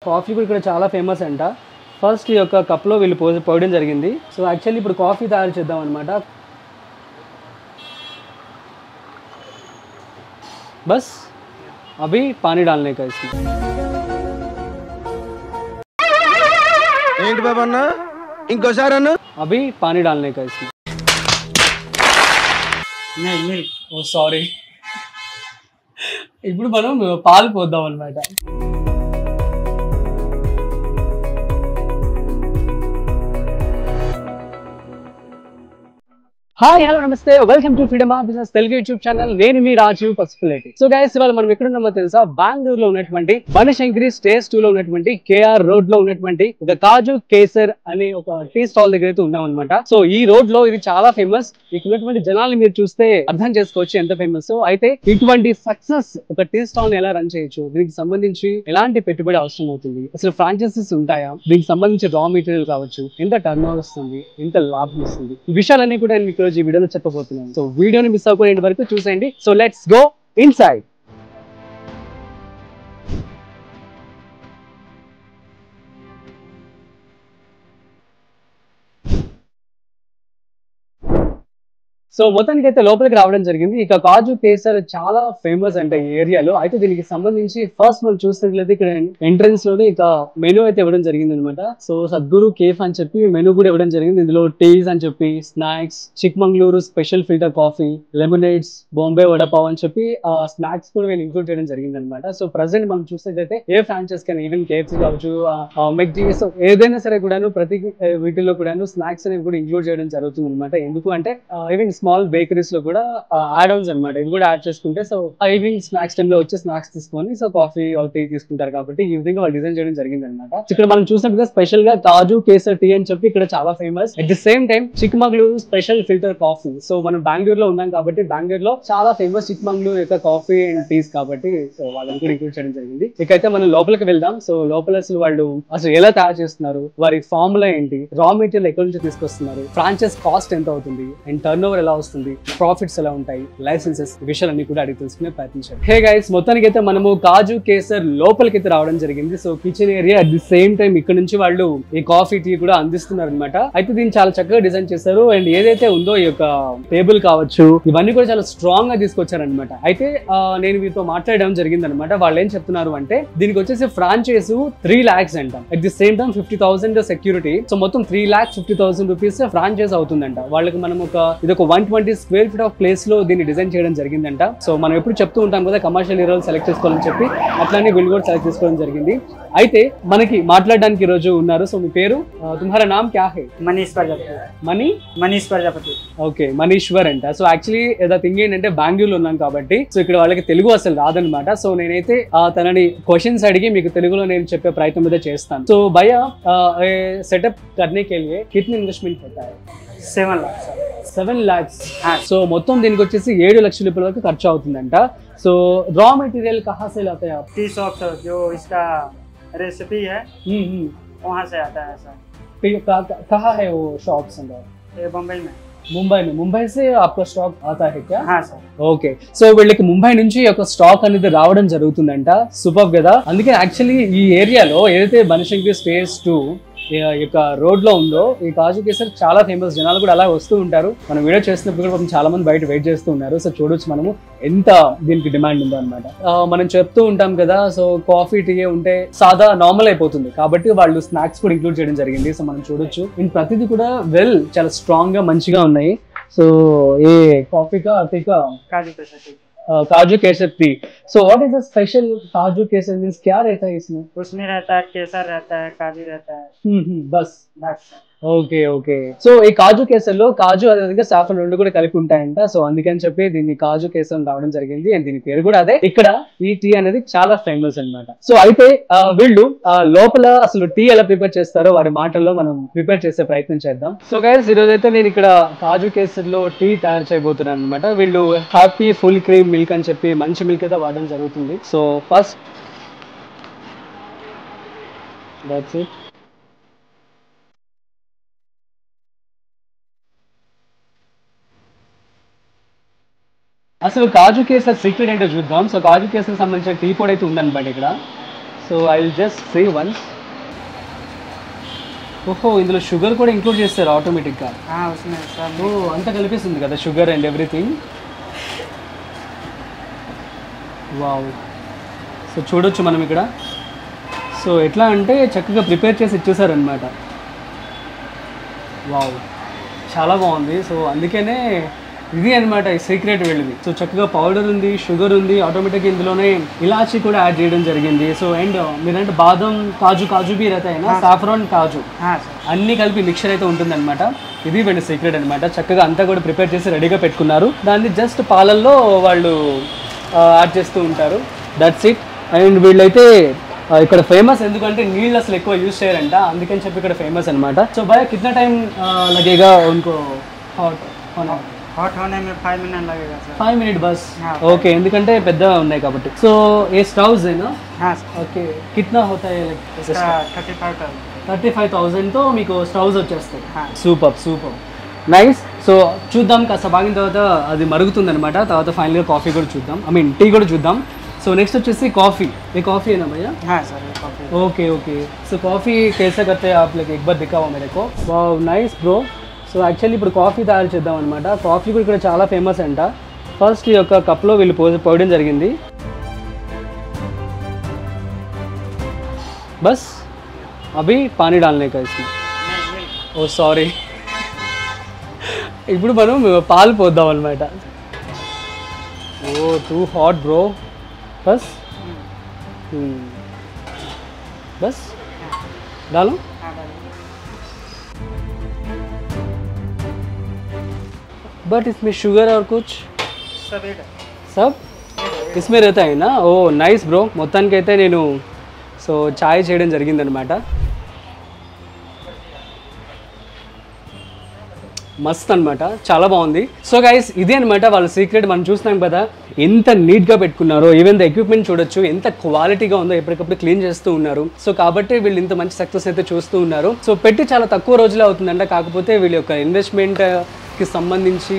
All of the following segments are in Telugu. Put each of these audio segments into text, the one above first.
కాఫీ కూడా ఇక్కడ చాలా ఫేమస్ అంట. ఫస్ట్ ఈ యొక్క కప్లో వీళ్ళు పోయడం జరిగింది. సో యాక్చువల్లీ ఇప్పుడు కాఫీ తయారు చేద్దాం అనమాట. బస్ అవి పానీ డాల్నే కా ఇస్మే. ఏంటి బాబా అన్న ఇంకోసారి అన్న అవి పానీ డాల్నే కా ఇస్మే. ఓ సారీ, ఇప్పుడు మనం పాలు పోద్దాం అనమాట. హాయ్ హలో నమస్తే, welcome to freedom of business Telugu YouTube channel. నేను మీ రాజు పసుపులేటి. సో గైస్, ఇవాళ మనం ఎక్కడున్నామో తెలుసా? బెంగళూరులో ఉన్నటువంటి బనశంకరి స్టేజ్ 2 లో ఉన్నటువంటి కేఆర్ రోడ్ లో ఉన్నటువంటి ఒక కాజు కేసర్ అనే ఒక టీ స్టాల్ దగ్గర అయితే ఉన్నాం అనమాట. సో ఈ రోడ్ లో ఇది చాలా ఫేమస్. ఇక్కడ ఉన్నటువంటి జనాల్ని మీరు చూస్తే అర్థం చేసుకోవచ్చు ఎంత ఫేమస్. అయితే ఇటువంటి సక్సెస్ ఒక టీ స్టాల్ ని ఎలా రన్ చేయొచ్చు, దీనికి సంబంధించి ఎలాంటి పెట్టుబడి అవసరం అవుతుంది, అసలు ఫ్రాంచైజెస్ ఉంటాయా, దీనికి సంబంధించి రా మెటీరియల్ కావచ్చు, ఎంత టర్న్ ఓవర్ వస్తుంది, ఎంత లాభం వస్తుంది, ఈ విషయాలన్నీ కూడా మీకు ఈ వీడియోలో చెప్పబోతున్నాను. సో వీడియోని మిస్ అవ్వకుండా వరకు చూసేయండి. So let's go inside. So మొత్తానికి అయితే లోపలికి రావడం జరిగింది. ఇక కాజు కేసర్ చాలా ఫేమస్ అంటే ఈ ఏరియాలో. అయితే దీనికి సంబంధించి ఫస్ట్ మనం చూసినట్లయితే ఇక్కడ ఎంట్రన్స్ లోనే ఇక మెనూ అయితే ఇవ్వడం జరిగింది అనమాట. సో సద్గురు కేఫ్ అని చెప్పి మెనూ కూడా ఇవ్వడం జరిగింది. ఇందులో టీస్ అని చెప్పి, snacks, Chikmagalur special filter coffee, lemonades, Bombay vada pav అని చెప్పి స్నాక్స్ కూడా వీళ్ళు ఇంక్లూడ్ చేయడం జరిగింది అనమాట. సో ప్రెసెంట్ మనం చూసినట్లయితే ఏ ఫ్రాంచైజ్ కానీ, ఈవెన్ కేఎఫ్సీ కావచ్చు, మెక్డీ, సో ఏదైనా సరే కూడాను ప్రతి వీటిలో కూడాను స్నాక్స్ అనేవి కూడా ఇంక్లూడ్ చేయడం జరుగుతుంది అనమాట. ఎందుకు అంటే ఈవెన్ స్మాల్ బేకరీస్ లో కూడా యాడ్ ఆన్స్ అనమాట. ఇది కూడా యాడ్ చేసుకుంటే సో ఈవినింగ్ స్నాక్స్ టైమ్ లో వచ్చే స్నాక్స్ తీసుకొని సో కాఫీ టీ తీసుకుంటారు కాబట్టి ఈ విధంగా వాళ్ళు డిజైన్ చేయడం జరిగింది అనమాట. ఇక్కడ మనం చూసినట్టుగా స్పెషల్ గా కాజు కేసర్ టీ అని చెప్పి ఇక్కడ చాలా famous. At the same time Chikmagalur special filter coffee. So మనం బెంగళూరులో ఉన్నాం కాబట్టి బెంగళూరులో చాలా ఫేమస్ చిక్మంగళూరు యొక్క కాఫీ అండ్ టీస్ కాబట్టి సో వాళ్ళని కూడా ఇంక్లూడ్ చేయడం జరిగింది. ఇకైతే మనం లోపలికి వెళ్దాం. సో లోపల అసలు వాళ్ళు అసలు ఎలా తయారు చేస్తున్నారు, వారి ఫార్ములా ఏంటి, రా మెటీరియల్ ఎక్కడి నుంచి తీసుకొస్తున్నారు, ఫ్రాంచైజ్ కాస్ట్ ఎంత అవుతుంది, అండ్ టర్న్ ఓవర్ ఎలా వస్తుంది, ప్రాఫిట్స్ ఎలా ఉంటాయి, లైసెన్సెస్, విషయాలన్నీ కూడా అడిగి తెలుసుకునే ప్రయత్నించారు. హే గైస్, మొత్తానికి అయితే మనము కాజు కేసర్ లోపలికి అయితే రావడం జరిగింది. So kitchen area, at the same time ఇక్కడ నుంచి వాళ్ళు ఈ కాఫీ టీ కూడా అందిస్తున్నారు అనమాట. అయితే దీన్ని చాలా చక్కగా డిజైన్ చేశారు. అండ్ ఏదైతే ఉందో ఈ యొక్క టేబుల్ కావచ్చు, ఇవన్నీ కూడా చాలా స్ట్రాంగ్ గా తీసుకొచ్చారనమాట. అయితే నేను వీరితో మాట్లాడడం జరిగింది అనమాట. వాళ్ళు ఏం చెప్తున్నారు అంటే దీనికి వచ్చేసి ఫ్రాంచైజ్ 3 lakhs అంట. At the same time 50,000 security. So మొత్తం 3,50,000 రూపీస్ ఫ్రాంచైజ్ అవుతుందంట వాళ్ళకి. మనం ఇది ఒక 120 స్క్వేర్ ఫీట్ ఆఫ్ ప్లేస్ లో దీన్ని డిజైన్ చేయడం జరిగిందంట. సో మనం ఎప్పుడు చెప్తూ ఉంటాం కదా కమర్షియల్ ఏరియాలో సెలెక్ట్ చేసుకోవాలని చెప్పి, అట్లానే వీళ్ళు కూడా సెలెక్ట్ చేసుకోవడం జరిగింది. అయితే మనకి మాట్లాడడానికి ఈ రోజు ఉన్నారు. సో మీ పేరు, తుమ్హారా నామ్ క్యా హై? మనీష్ ప్రజాపతి. మనీష్ ప్రజాపతి. ఓకే, మనీశ్వర్ అంట. సో యాక్చువల్లీ థింగ్ ఏంటంటే బెంగళూరులో ఉన్నాం కాబట్టి సో ఇక్కడ వాళ్ళకి తెలుగు అసలు రాదనమాట. సో నేనైతే తనని క్వశ్చన్స్ అడిగి మీకు తెలుగులో నేను చెప్పే ప్రయత్నం అయితే చేస్తాను. సో భయ్యా సెటప్ करने के लिए कितनी इन्वेस्टमेंट होता है? 7 lakhs. సో మొత్తం దీనికి వచ్చేసి 7 లక్షల రూపాయల వరకు ఖర్చు అవుతుందంట. సో రా మెటీరియల్ कहाँ से लाते हैं आप? टी शॉप से जो इसका रेसिपी है वहाँ से आता है सर. कहाँ है वो शॉप्स? ये बम्बई में. ముంబై से आपका స్టాక్ आता है क्या? हाँ सर. ఓకే, సో వీళ్ళకి ముంబై నుంచి ఒక స్టాక్ అనేది రావడం జరుగుతుందంట. సూపర్ కదా. అందుకే యాక్చువల్లీ ఈ ఏరియాలో ఏదైతే బనశంకరి స్టేజ్ 2 యొక్క రోడ్ లో ఉందో ఈ కాజు కేసర్ చాలా ఫేమస్. జనాలు కూడా అలా వస్తూ ఉంటారు. మనం వీడియో చేసినప్పుడు కూడా చాలా మంది బయట వెయిట్ చేస్తూ ఉన్నారు. సో చూడొచ్చు మనము ఎంత దీనికి డిమాండ్ ఉందో అనమాట. మనం చెప్తూ ఉంటాం కదా, సో కాఫీ టీ ఉంటే సాదా నార్మల్ అయిపోతుంది కాబట్టి వాళ్ళు స్నాక్స్ కూడా ఇంక్లూడ్ చేయడం జరిగింది. సో మనం చూడొచ్చు ప్రతిదీ కూడా చాలా స్ట్రాంగ్ గా మంచిగా ఉన్నాయి. సో ఏ కాఫీ కా టీ కా? Kaju kesar tea. So what is the special kaju kesar means क्या रहता है इसमें? उसमें रहता है केसर, रहता है काजू, रहता है. बस. Okay okay. సో ఈ కాజు కేసర్లో కాజు అదేవిధంగా సాఫ్రన్ రెండు కూడా కలిపి ఉంటాయంట. సో అందుకని చెప్పి దీన్ని కాజు కేసర్ రావడం జరిగింది. అండ్ దీని పేరు కూడా అదే. ఇక్కడ ఈ టీ అనేది చాలా ఫేమస్ అన్నమాట. సో అయితే వీళ్ళు లోపల అసలు టీ ఎలా ప్రిపేర్ చేస్తారో వారి మాటల్లో మనం ప్రిపేర్ చేసే ప్రయత్నం చేద్దాం. సో గైస్, ఈరోజు అయితే నేను ఇక్కడ కాజు కేసర్ లో టీ తయారు చేయబోతున్నాను అనమాట. వీళ్ళు హ్యాపీ ఫుల్ క్రీమ్ మిల్క్ అని చెప్పి మంచి మిల్క్ అయితే వాడడం జరుగుతుంది. So first that's it. అసలు కాజు కేసర్ సీక్రెట్ ఏంటో చూద్దాం. సో కాజు కేసర్ సంబంధించిన టీ పొడి అయితే ఉందన్నమాట ఇక్కడ. So I will just say once. ఓహో, ఇందులో షుగర్ కూడా ఇంక్లూడ్ చేస్తారు ఆటోమేటిక్గా. हाँ उसमें सब ఓ, అంతా కలిపేస్తుంది కదా sugar and everything. Wow. So చూడొచ్చు మనం ఇక్కడ. సో ఎట్లా అంటే చక్కగా ప్రిపేర్ చేసి ఇచ్చేసారనమాట. వావ్, చాలా బాగుంది. సో అందుకనే ఇది అనమాట ఈ సీక్రెట్ వెళ్ళింది. సో చక్కగా పౌడర్ ఉంది, షుగర్ ఉంది, ఆటోమేటిక్గా ఇందులోనే ఇలాచీ కూడా యాడ్ చేయడం జరిగింది. సో అండ్ మీరంటే బాదం కాజు బీ రతాయినా సాఫ్రాన్ కాజు हाँ सर అన్నీ కలిపి మిక్చర్ అయితే ఉంటుందన్నమాట. ఇది వీళ్ళ సీక్రెట్ అనమాట. చక్కగా అంతా కూడా ప్రిపేర్ చేసి రెడీగా పెట్టుకున్నారు. దాన్ని జస్ట్ పాలల్లో వాళ్ళు యాడ్ చేస్తూ ఉంటారు. That's it. అండ్ వీళ్ళైతే ఇక్కడ ఫేమస్ ఎందుకంటే నీళ్ళు అసలు ఎక్కువ యూజ్ చేయరంట, అందుకని చెప్పి ఇక్కడ ఫేమస్ అనమాట. సో భయ కిतना टाइम लगेगा उनको हॉट होना? हॉट होने में 5 मिनट लगेगा सर. 5 मिनट बस. हाँ. ओके, ఎందుకంటే పెద్ద ఉన్నాయి కాబట్టి. సో ये स्टव्स है ना? हाँ सर. ఓకే, कितना होता है? इसका 35,000. 35,000 తో మీకు స్టవ్స్ వచ్చేస్తాయి. हाँ. Super nice. సో చూద్దాం, కాస్త బాగిన తర్వాత అది మరుగుతుంది అనమాట. తర్వాత ఫైనల్గా కాఫీ కూడా చూద్దాం, ఐ మీన్ టీ కూడా చూద్దాం. సో నెక్స్ట్ వచ్చేసి కాఫీ. ఏ కాఫీ है ना भैया? हाँ सर ये कॉफी. ओके. सो कॉफ़ी कैसे करते हैं आप लोग, एक बार दिखाओ मेरे को. वाव నైస్ బ్రో. సో యాక్చువల్లీ ఇప్పుడు కాఫీ తయారు చేద్దాం అనమాట. కాఫీ కూడా ఇక్కడ చాలా ఫేమస్ అంట. ఫస్ట్ ఈ యొక్క కప్లో వీళ్ళు పోయడం జరిగింది. బస్ అభి పానీ డాల్నే కా ఇస్మే. ఓ సారీ. ఇప్పుడు మనం పాలు పోద్దాం అనమాట. ఓ టూ హాట్ బ్రో. బస్ बस डालो. हाँ डालिए. बट इसमें शुगर और कुछ सब ऐड है. सब इसमें रहता है ना? ఓ నైస్ బ్రో. మొత్తానికైతే నేను సో చాయ్ చేయడం జరిగిందనమాట. మస్త్ అనమాట, చాలా బాగుంది. సో గైస్ ఇదే అనమాట వాళ్ళ సీక్రెట్. మనం చూస్తున్నాం కదా ఎంత నీట్గా పెట్టుకున్నారో. ఈవెన్ ద ఎక్విప్మెంట్ చూడొచ్చు ఎంత క్వాలిటీగా ఉందో, ఎప్పటికప్పుడు క్లీన్ చేస్తూ ఉన్నారు. సో కాబట్టి వీళ్ళు ఇంత మంచి సక్సెస్ అయితే చూస్తూ ఉన్నారు. సో పెట్టి చాలా తక్కువ రోజులే అవుతుందంట. కాకపోతే వీళ్ళ యొక్క ఇన్వెస్ట్మెంట్కి సంబంధించి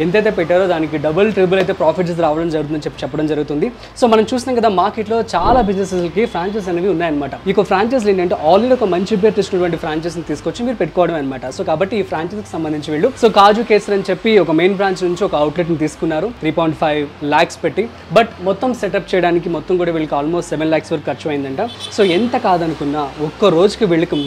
ఎంతైతే పెట్టారో దానికి డబుల్ ట్రిబుల్ అయితే ప్రాఫిట్స్ రావడం జరుగుతుందని చెప్పడం జరుగుతుంది. సో మనం చూస్తున్నాం కదా మార్కెట్లో చాలా బిజినెస్కి ఫ్రాంచైజ్ అనేవి ఉన్నాయన్నమాట. ఈ ఫ్రాంచైజ్ ఏంటంటే ఆల్రెడీ ఒక మంచి పేరు తీసుకున్నటువంటి ఫ్రాంచైజ్ని తీసుకొచ్చి మీరు పెట్టుకోవడం అనమాట. సో కాబట్టి ఈ ఫ్రాంచైజ్కి సంబంధించి వీళ్ళు సో కాజు కేసర్ అని చెప్పి ఒక మెయిన్ బ్రాంచ్ నుంచి ఒక అవుట్లెట్ని తీసుకున్నారు 3.5 lakhs పెట్టి. బట్ మొత్తం సెటప్ చేయడానికి మొత్తం కూడా వీళ్ళకి ఆల్మోస్ట్ 7 lakhs వరకు ఖర్చు అయిందంట. సో ఎంత కాదనుకున్నా ఒక్క రోజుకి వీళ్ళకి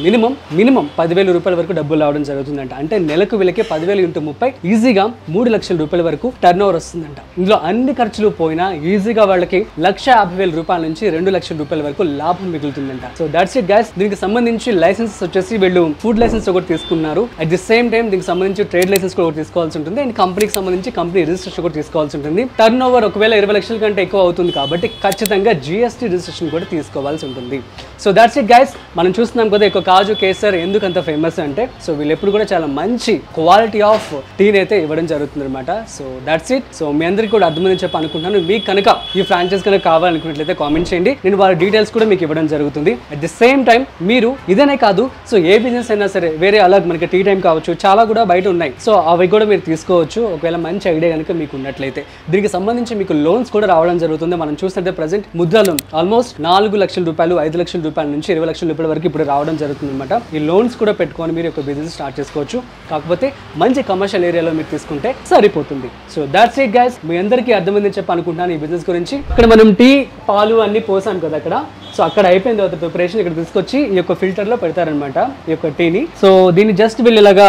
మినిమం 10,000 రూపాయల వరకు డబ్బులు రావడం జరుగుతుందంట. అంటే నెలకు వీళ్ళకి 10,000 × 30 ఈజీగా 3 లక్షల రూపాయల వరకు టర్న్ ఓవర్ వస్తుందంట. ఇందులో అన్ని ఖర్చులు పోయినా ఈజీగా వాళ్ళకి 1,50,000 రూపాయల నుంచి 2 లక్షల రూపాయల వరకు లాభం మిగులుతుందంట. So that's it guys. దీనికి సంబంధించి లైసెన్సెస్ వచ్చేసి వీళ్ళు ఫుడ్ లైసెన్స్ ఒకటి తీసుకున్నారు. అట్ ది సేమ్ టైం దీనికి సంబంధించి ట్రేడ్ లైసెన్స్ కూడా ఒకటి తీసుకోవాల్సి ఉంటుంది. అండ్ కంపెనీకి సంబంధించి కంపెనీ రిజిస్ట్రేషన్ కూడా తీసుకోవాల్సి ఉంటుంది. టర్న్ ఓవర్ ఒకవేళ 20 లక్షల కంటే ఎక్కువ అవుతుంది కాబట్టి ఖచ్చితంగా GST రిజిస్ట్రేషన్ కూడా తీసుకోవాల్సి ఉంటుంది. So that's it guys. మనం చూస్తున్నాం కదా ఇక కాజు కేసర్ ఎందుకు అంత ఫేమస్ అంటే సో వీళ్ళు ఎప్పుడు కూడా చాలా మంచి క్వాలిటీ ఆఫ్ టీని అయితే ఇవ్వడం జరుగుతుంది అనమాట. So that's it. సో మీ అందరికీ కూడా అర్థమైందని చెప్పి అనుకుంటున్నాను. మీకు కనుక ఈ ఫ్రాంచైజ్ కనుక కావాలనుకున్నట్లయితే కామెంట్ చేయండి. నేను వాళ్ళ డీటెయిల్స్ కూడా మీకు ఇవ్వడం జరుగుతుంది. అట్ ది సేమ్ టైం మీరు ఇదనే కాదు సో ఏ బిజినెస్ అయినా సరే వేరే అలా మనకి టీ టైం కావచ్చు చాలా కూడా బయట ఉన్నాయి. సో అవి కూడా మీరు తీసుకోవచ్చు ఒకవేళ మంచి ఐడియా కనుక మీకు ఉన్నట్లయితే. దీనికి సంబంధించి మీకు లోన్స్ కూడా రావడం జరుగుతుంది. మనం చూసినట్టే ప్రజెంట్ ముద్ర లోన్ ఆల్మోస్ట్ 4 లక్షల రూపాయలు 5 లక్షల రూపాయల నుంచి 20 లక్షల రూపాయల వరకు ఇప్పుడు రావడం జరుగుతుంది అనమాట. ఈ లోన్స్ కూడా పెట్టుకొని మీరు ఒక బిజినెస్ స్టార్ట్ చేసుకోవచ్చు. కాకపోతే మంచి కమర్షియల్ ఏరియాలో మీరు తీసుకుంటే సరిపోతుంది. So that's it guys. మీ అందరికీ అర్థమైందని చెప్పి అనుకుంటున్నాను ఈ బిజినెస్ గురించి. ఇక్కడ మనం టీ పాలు అన్ని పోసాం కదా అక్కడ. సో అక్కడ అయిపోయిన తర్వాత ప్రిపరేషన్ ఇక్కడ తీసుకొచ్చి ఈ యొక్క ఫిల్టర్లో పెడతారనమాట ఈ యొక్క టీని. సో దీన్ని జస్ట్ వీళ్ళు ఇలాగా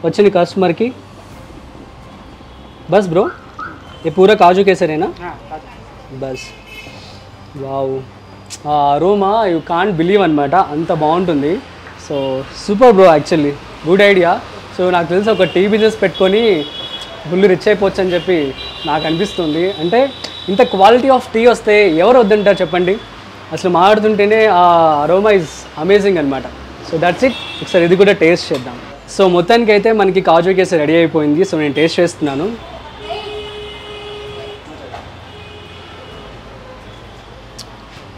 వచ్చిన కస్టమర్కి బస్ బ్రో ये पूरा काजू केसर है ना? हाँ काजू. బస్ వావ్ ఆ అరోమా యూ కాంట్ బిలీవ్ అనమాట, అంత బాగుంటుంది. So super bro, actually good idea. So నాకు తెలిసి ఒక టీ బిజినెస్ పెట్టుకొని ఫుల్ రిచ్ అయిపోవచ్చు అని చెప్పి నాకు అనిపిస్తుంది. అంటే ఇంత క్వాలిటీ ఆఫ్ టీ వస్తే ఎవరు వద్దంటారు చెప్పండి. అసలు మాట్లాడుతుంటేనే ఆ అరోమా ఇస్ అమేజింగ్ అనమాట. So that's it. ఒకసారి ఇది కూడా టేస్ట్ చేద్దాం. సో మొత్తానికి అయితే మనకి కాజు కేసర్ రెడీ అయిపోయింది. సో నేను టేస్ట్ చేస్తున్నాను.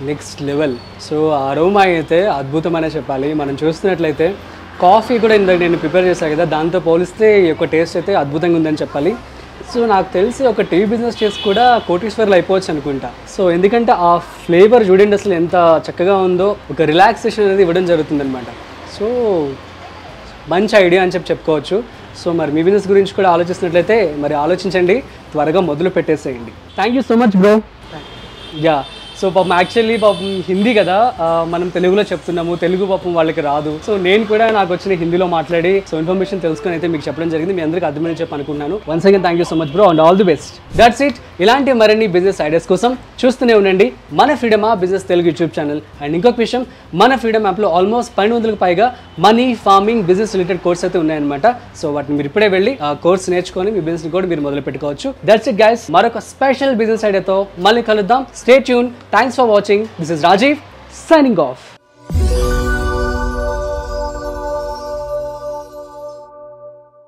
Next level. సో అరోమా అయితే అద్భుతమనే చెప్పాలి. మనం చూస్తున్నట్లయితే కాఫీ కూడా ఇందాక నేను ప్రిపేర్ చేశాను కదా, దాంతో పోలిస్తే ఈ యొక్క టేస్ట్ అయితే అద్భుతంగా ఉందని చెప్పాలి. సో నాకు తెలిసి ఒక టీ బిజినెస్ చేసి కూడా కోటీశ్వర్లు అయిపోవచ్చు అనుకుంటా. సో ఎందుకంటే ఆ ఫ్లేవర్ చూడండి అసలు ఎంత చక్కగా ఉందో, ఒక రిలాక్సేషన్ అనేది ఇవ్వడం జరుగుతుందన్నమాట. సో మంచి ఐడియా అని చెప్పుకోవచ్చు. సో మరి మీ బిజినెస్ గురించి కూడా ఆలోచిస్తున్నట్లయితే మరి ఆలోచించండి, త్వరగా మొదలు పెట్టేసేయండి. Thank you so much bro. Yeah, so పాపం యాక్చువల్లీ పాపం హిందీ కదా, మనం తెలుగులో చెప్తున్నాము, తెలుగు పాపం వాళ్ళకి రాదు. సో నేను కూడా నాకు వచ్చిన హిందీలో మాట్లాడి సో ఇన్ఫర్మేషన్ తెలుసుకొని అయితే మీకు చెప్పడం జరిగింది. మీ అందరికీ అర్థమని చెప్పి అనుకున్నాను. Once again thank you so much bro and all the best. That's it. ఇలాంటి మరిన్ని బిజినెస్ ఐడియాస్ కోసం చూస్తూనే ఉండండి మన freedom business Telugu YouTube channel. And ఇంకొక విషయం, మన ఫ్రీడమ్ యాప్లో ఆల్మోస్ట్ 1200కు పైగా money, farming, business related course అయితే ఉన్నాయన్నమాట. సో వాటిని మీరు ఇప్పుడే వెళ్ళి ఆ కోర్స్ నేర్చుకొని మీ బిజినెస్ కూడా మీరు మొదలు పెట్టుకోవచ్చు. That's it guys. మరొక స్పెషల్ బిజినెస్ ఐడియాతో మళ్ళీ కలుద్దాం. Stay tune. Thanks for watching. This is Rajiv signing off.